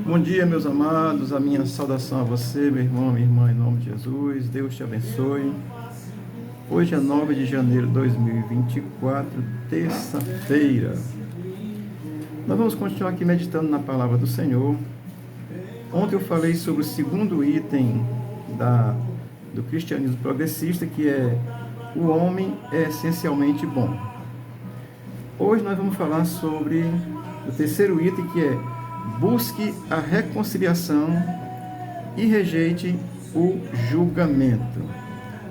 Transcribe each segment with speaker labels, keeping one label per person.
Speaker 1: Bom dia, meus amados. A minha saudação a você, meu irmão, minha irmã, em nome de Jesus. Deus te abençoe. Hoje é 9 de janeiro de 2024, terça-feira. Nós vamos continuar aqui meditando na palavra do Senhor. Ontem eu falei sobre o segundo item do cristianismo progressista, que é: o homem é essencialmente bom. Hoje nós vamos falar sobre o terceiro item, que é: busque a reconciliação e rejeite o julgamento.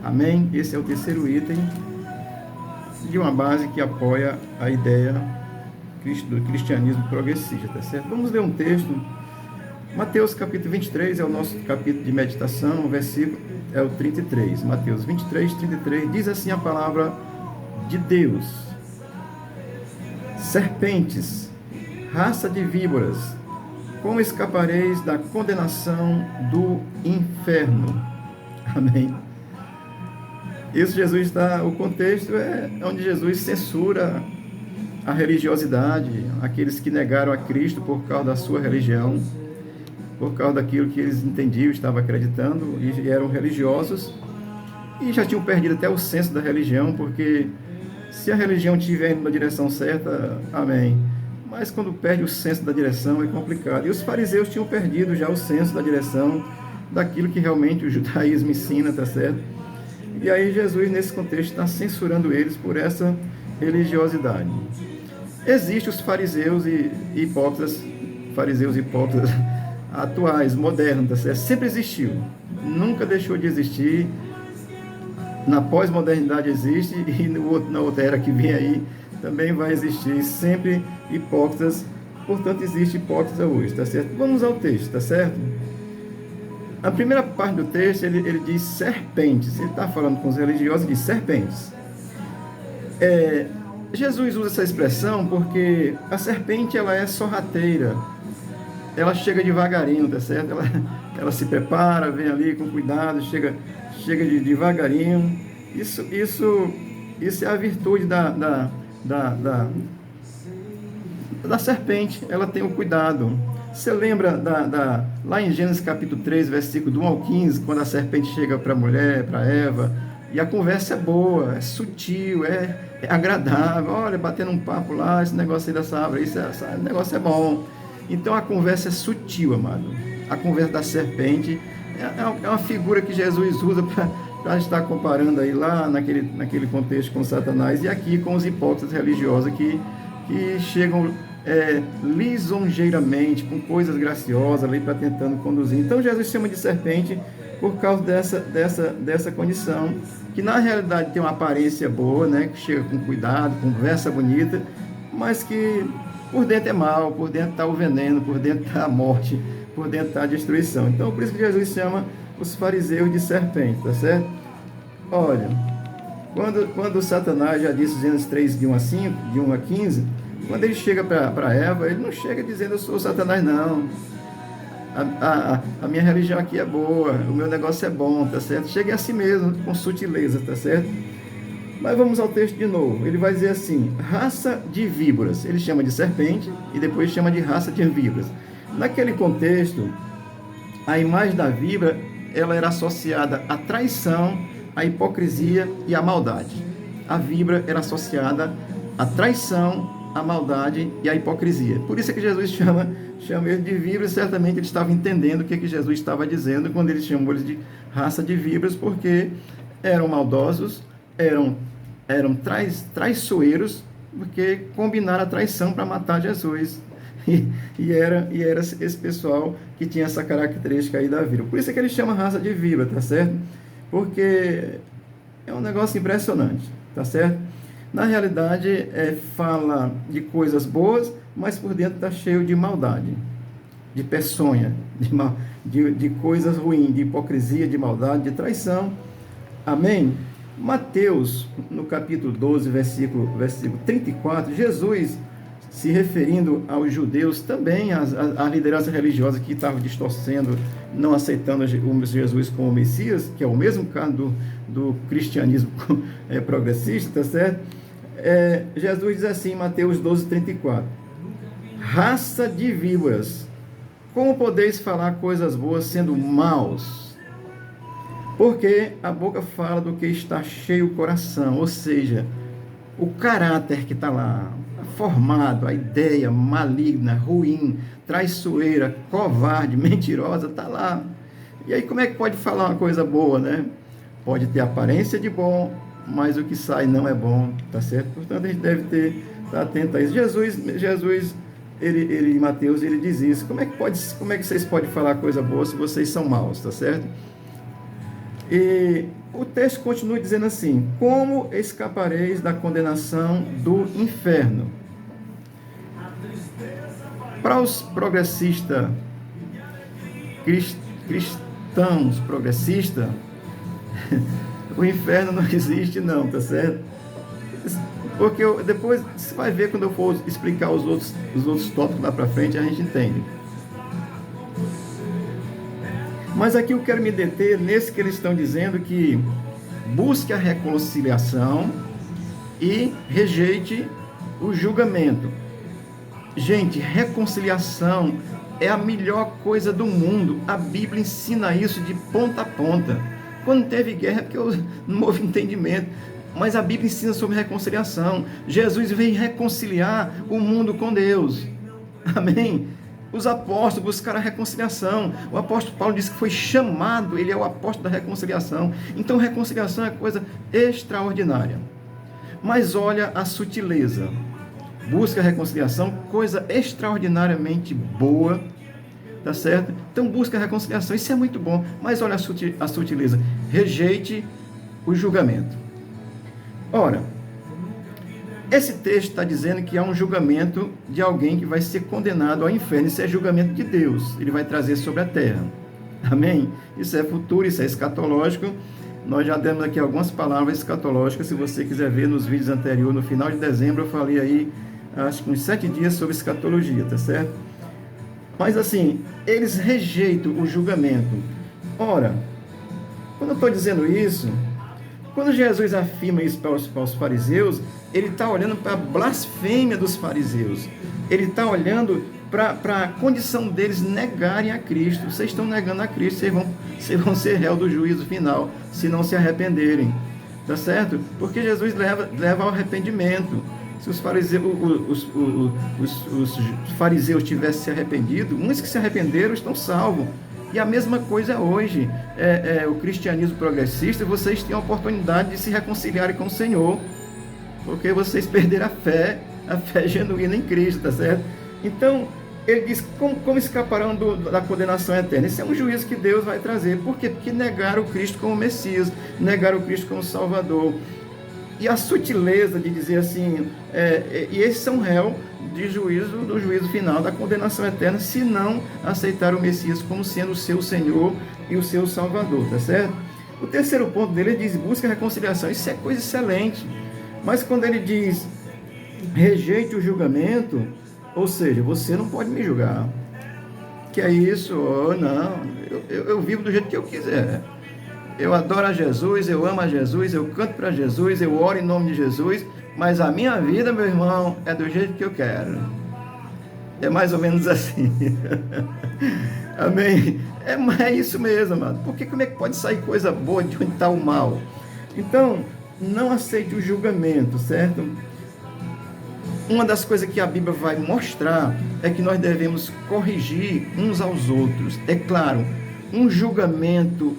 Speaker 1: Amém? Esse é o terceiro item de uma base que apoia a ideia do cristianismo progressista, tá certo? Vamos ler um texto. Mateus capítulo 23 é o nosso capítulo de meditação, o versículo é o 33. Mateus 23, 33, diz assim a palavra de Deus: serpentes, raça de víboras, como escapareis da condenação do inferno? Amém. Isso Jesus está, o contexto é onde Jesus censura a religiosidade, aqueles que negaram a Cristo por causa da sua religião, por causa daquilo que eles entendiam, estavam acreditando, e eram religiosos, e já tinham perdido até o senso da religião, porque se a religião estiver indo na direção certa, amém. Mas quando perde o senso da direção é complicado. E os fariseus tinham perdido já o senso da direção daquilo que realmente o judaísmo ensina, tá certo? E aí Jesus, nesse contexto, está censurando eles por essa religiosidade. Existem os fariseus e hipócritas atuais, modernos, tá certo? Sempre existiu, nunca deixou de existir. Na pós-modernidade existe, e na outra era que vem aí também vai existir sempre hipócritas. Portanto, existe hipócrita hoje, tá certo? Vamos ao texto, tá certo? A primeira parte do texto, ele diz serpentes. Ele está falando com os religiosos e diz serpentes. Jesus usa essa expressão porque a serpente, ela é sorrateira. Ela chega devagarinho, tá certo? Ela se prepara, vem ali com cuidado, chega devagarinho. Isso é a virtude da serpente. Ela tem o cuidado. Você lembra lá em Gênesis capítulo 3, versículo do 1 ao 15, quando a serpente chega para a mulher, para Eva, e a conversa é boa, é sutil, é agradável. Olha, batendo um papo lá, esse negócio aí dessa árvore, esse negócio é bom. Então a conversa é sutil, amado. A conversa da serpente é uma figura que Jesus usa para estar comparando aí lá naquele contexto com Satanás, e aqui com os hipócritas religiosos que chegam lisonjeiramente, com coisas graciosas ali para tentando conduzir. Então Jesus chama de serpente por causa dessa condição, que na realidade tem uma aparência boa, né, que chega com cuidado, conversa bonita, mas que por dentro é mal, por dentro está o veneno, por dentro está a morte, por dentro está a destruição. Então por isso que Jesus chama os fariseus de serpente, tá certo? Olha, quando Satanás já disse, Gênesis 3, de 1 a 5, de 1 a 15, quando ele chega para Eva, ele não chega dizendo: eu sou Satanás, não. A minha religião aqui é boa, o meu negócio é bom, tá certo? Chega assim mesmo, com sutileza, tá certo? Mas vamos ao texto de novo. Ele vai dizer assim: raça de víboras. Ele chama de serpente e depois chama de raça de víboras. Naquele contexto, a imagem da víbora, ela era associada à traição, à hipocrisia e à maldade. A víbora era associada à traição, à maldade e à hipocrisia. Por isso é que Jesus chama ele de víboras. Certamente ele estava entendendo o que Jesus estava dizendo quando ele chamou eles de raça de víboras, porque eram maldosos, eram traiçoeiros, porque combinaram a traição para matar Jesus. E era esse pessoal que tinha essa característica aí da víbora. Por isso é que ele chama raça de víbora, tá certo? Porque é um negócio impressionante, tá certo? Na realidade, fala de coisas boas, mas por dentro está cheio de maldade, de peçonha, de coisas ruins, de hipocrisia, de maldade, de traição. Amém? Mateus, no capítulo 12, versículo 34, Jesus, se referindo aos judeus, também à liderança religiosa que estava distorcendo, não aceitando Jesus como Messias, que é o mesmo caso do cristianismo progressista, tá certo? Jesus diz assim, em Mateus 12, 34, raça de víboras, Como podeis falar coisas boas sendo maus? Porque a boca fala do que está cheio o coração, ou seja, o caráter que está lá, formado, a ideia maligna, ruim, traiçoeira, covarde, mentirosa, está lá. E aí como é que pode falar uma coisa boa, né? Pode ter aparência de bom, mas o que sai não é bom, tá certo? Portanto, a gente deve estar atento a isso. Jesus em Mateus, ele diz isso. Como é que vocês podem falar coisa boa se vocês são maus, tá certo? E o texto continua dizendo assim: como escapareis da condenação do inferno? Para os progressistas, cristãos progressistas, o inferno não existe não, tá certo? Porque depois você vai ver quando eu for explicar os outros tópicos lá para frente, a gente entende. Mas aqui eu quero me deter nesse que eles estão dizendo que busque a reconciliação e rejeite o julgamento. Gente, reconciliação é a melhor coisa do mundo. A Bíblia ensina isso de ponta a ponta. Quando teve guerra, é porque não houve entendimento. Mas a Bíblia ensina sobre reconciliação. Jesus veio reconciliar o mundo com Deus. Amém? Os apóstolos buscaram a reconciliação. O apóstolo Paulo disse que foi chamado, ele é o apóstolo da reconciliação. Então, reconciliação é coisa extraordinária. Mas olha a sutileza. Busca a reconciliação, coisa extraordinariamente boa, tá certo? Então, busca a reconciliação, isso é muito bom. Mas olha a sutileza. Rejeite o julgamento. Ora, esse texto está dizendo que há um julgamento de alguém que vai ser condenado ao inferno. Isso é julgamento de Deus. Ele vai trazer sobre a terra. Amém? Isso é futuro, isso é escatológico. Nós já demos aqui algumas palavras escatológicas. Se você quiser ver nos vídeos anteriores, no final de dezembro, eu falei aí, acho que uns 7 dias sobre escatologia, tá certo? Mas assim, eles rejeitam o julgamento. Ora, quando eu estou dizendo isso, quando Jesus afirma isso para os fariseus, ele está olhando para a blasfêmia dos fariseus. Ele está olhando para a condição deles negarem a Cristo. Vocês estão negando a Cristo, vocês vão ser réu do juízo final, se não se arrependerem. Tá certo? Porque Jesus leva ao arrependimento. Se os fariseus tivessem se arrependido, muitos que se arrependeram estão salvos. E a mesma coisa hoje, o cristianismo progressista, vocês têm a oportunidade de se reconciliarem com o Senhor, porque vocês perderam a fé genuína em Cristo, tá certo? Então, ele diz, como escaparão da condenação eterna? Esse é um juízo que Deus vai trazer. Por quê? Porque negaram o Cristo como Messias, negaram o Cristo como Salvador. E a sutileza de dizer assim, e esses são réus do juízo final, da condenação eterna, se não aceitar o Messias como sendo o seu Senhor e o seu Salvador, tá certo? O terceiro ponto dele, ele diz, busca a reconciliação. Isso é coisa excelente. Mas quando ele diz, rejeite o julgamento, ou seja, você não pode me julgar. Que é isso? Oh, não, eu vivo do jeito que eu quiser. Eu adoro a Jesus, eu amo a Jesus, eu canto para Jesus, eu oro em nome de Jesus, mas a minha vida, meu irmão, é do jeito que eu quero. É mais ou menos assim. Amém? É isso mesmo, amado. Porque como é que pode sair coisa boa de onde está o mal? Então, não aceite o julgamento, certo? Uma das coisas que a Bíblia vai mostrar é que nós devemos corrigir uns aos outros. É claro, um julgamento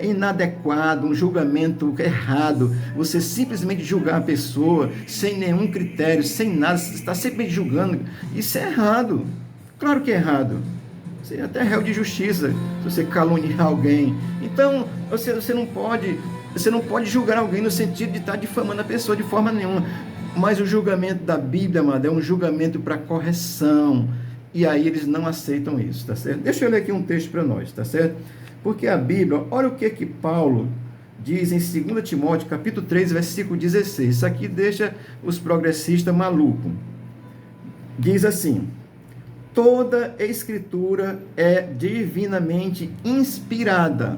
Speaker 1: inadequado, um julgamento errado, você simplesmente julgar a pessoa sem nenhum critério, sem nada, você está sempre julgando, isso é errado. Claro que é errado. Você é até réu de justiça se você caluniar alguém. Então, você não pode julgar alguém no sentido de estar difamando a pessoa de forma nenhuma. Mas o julgamento da Bíblia, amado, é um julgamento para correção. E aí eles não aceitam isso, tá certo? Deixa eu ler aqui um texto para nós, tá certo? Porque a Bíblia, olha o que Paulo diz em 2 Timóteo, capítulo 3, versículo 16. Isso aqui deixa os progressistas malucos. Diz assim, toda escritura é divinamente inspirada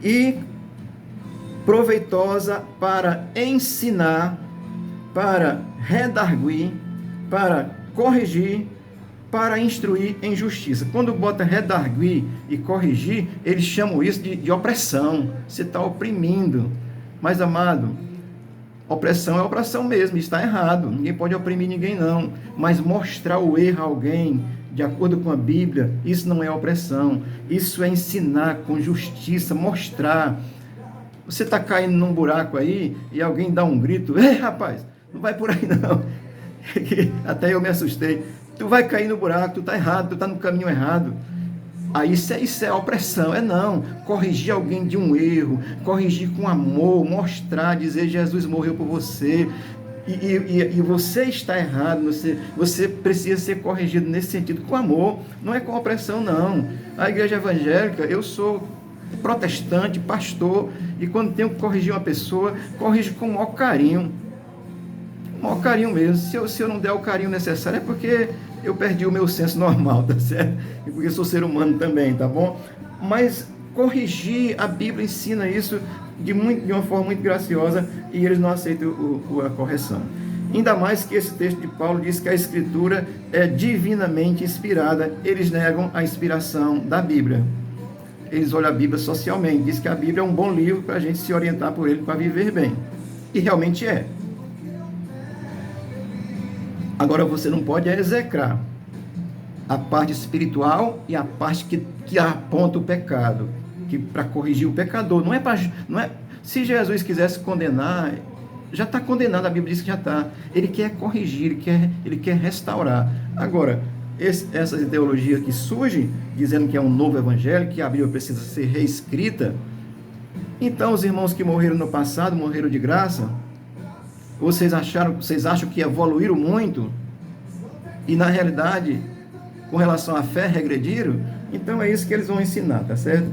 Speaker 1: e proveitosa para ensinar, para redarguir, para corrigir, para instruir em justiça. Quando bota redarguir e corrigir, eles chamam isso de opressão. Você está oprimindo. Mas, amado, opressão é opressão mesmo, está errado. Ninguém pode oprimir ninguém, não. Mas mostrar o erro a alguém, de acordo com a Bíblia, isso não é opressão. Isso é ensinar com justiça, mostrar. Você está caindo num buraco aí e alguém dá um grito: ei, rapaz, não vai por aí não. Até eu me assustei. Tu vai cair no buraco, tu está errado, tu está no caminho errado. Aí isso é opressão. Não. Corrigir alguém de um erro, corrigir com amor, mostrar, dizer: Jesus morreu por você. E você está errado, você precisa ser corrigido nesse sentido, com amor, não é com opressão, não. A igreja evangélica, eu sou protestante, pastor, e quando tenho que corrigir uma pessoa, corrijo com o maior carinho. O maior carinho mesmo. Se eu não der o carinho necessário, é porque eu perdi o meu senso normal, tá certo? E porque sou ser humano também, tá bom? Mas corrigir, a Bíblia ensina isso de uma forma muito graciosa, e eles não aceitam a correção. Ainda mais que esse texto de Paulo diz que a Escritura é divinamente inspirada. Eles negam a inspiração da Bíblia. Eles olham a Bíblia socialmente, diz que a Bíblia é um bom livro para a gente se orientar por ele, para viver bem. E realmente é. Agora você não pode execrar a parte espiritual e a parte que aponta o pecado, que para corrigir o pecador. Não é. Se Jesus quisesse condenar, já está condenado, a Bíblia diz que já está. Ele quer corrigir, ele quer restaurar. Agora, essas ideologias que surgem, dizendo que é um novo evangelho, que a Bíblia precisa ser reescrita, então os irmãos que morreram no passado, morreram de graça. Vocês acham que evoluíram muito e, na realidade, com relação à fé, regrediram? Então é isso que eles vão ensinar, tá certo?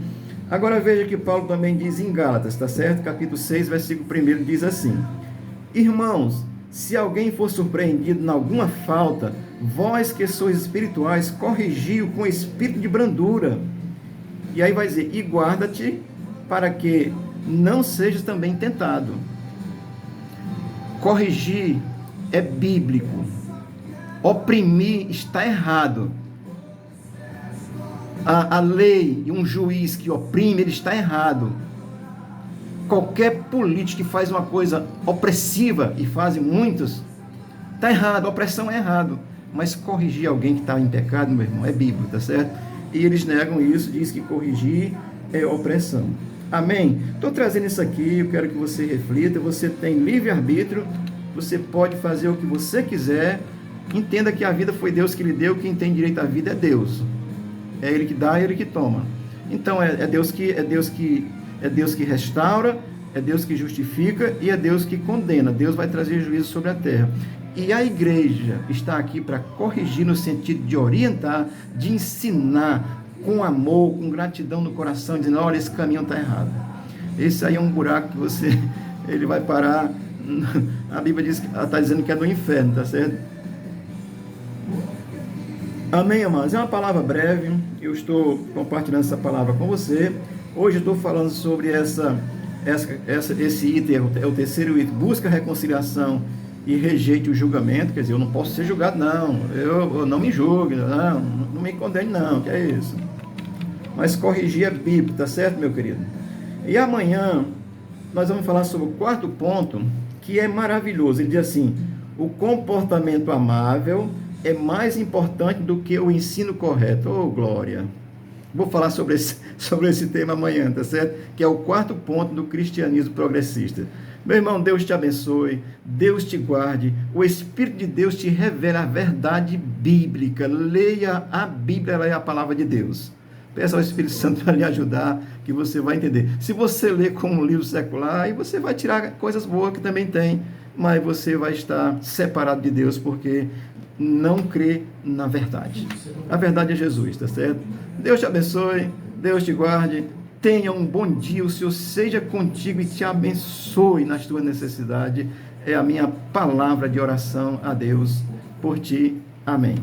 Speaker 1: Agora veja que Paulo também diz em Gálatas, tá certo? Capítulo 6, versículo 1, diz assim: irmãos, se alguém for surpreendido em alguma falta, vós que sois espirituais, corrigiu com espírito de brandura. E aí vai dizer: e guarda-te para que não sejas também tentado. Corrigir é bíblico. Oprimir está errado. A lei e um juiz que oprime, ele está errado. Qualquer político que faz uma coisa opressiva, e fazem muitos, está errado. A opressão é errado. Mas corrigir alguém que está em pecado, meu irmão, é bíblico, tá certo? E eles negam isso, diz que corrigir é opressão. Amém? Estou trazendo isso aqui, eu quero que você reflita. Você tem livre-arbítrio, você pode fazer o que você quiser. Entenda que a vida foi Deus que lhe deu, quem tem direito à vida é Deus. É Ele que dá, é Ele que toma. Então é Deus que restaura, é Deus que justifica e é Deus que condena. Deus vai trazer juízo sobre a terra. E a igreja está aqui para corrigir, no sentido de orientar, de ensinar, com amor, com gratidão no coração, dizendo: olha, esse caminho está errado. Esse aí é um buraco que ele vai parar. A Bíblia está dizendo que é do inferno, tá certo? Amém, amados? É uma palavra breve, eu estou compartilhando essa palavra com você. Hoje eu estou falando sobre esse item, é o terceiro item: busca a reconciliação e rejeite o julgamento. Quer dizer, eu não posso ser julgado, não. Eu não me julgue, não me condene, não, que é isso. Mas corrigir é bíblico, tá certo, meu querido? E amanhã nós vamos falar sobre o quarto ponto, que é maravilhoso. Ele diz assim: o comportamento amável é mais importante do que o ensino correto. Oh, glória! Vou falar sobre esse tema amanhã, tá certo? Que é o quarto ponto do cristianismo progressista. Meu irmão, Deus te abençoe, Deus te guarde, o Espírito de Deus te revela a verdade bíblica. Leia a Bíblia, leia a palavra de Deus. Peça ao Espírito Santo para lhe ajudar, que você vai entender. Se você ler como um livro secular, aí você vai tirar coisas boas que também tem, mas você vai estar separado de Deus, porque não crê na verdade. A verdade é Jesus, tá certo? Deus te abençoe, Deus te guarde, tenha um bom dia, o Senhor seja contigo e te abençoe nas tuas necessidades. É a minha palavra de oração a Deus por ti. Amém.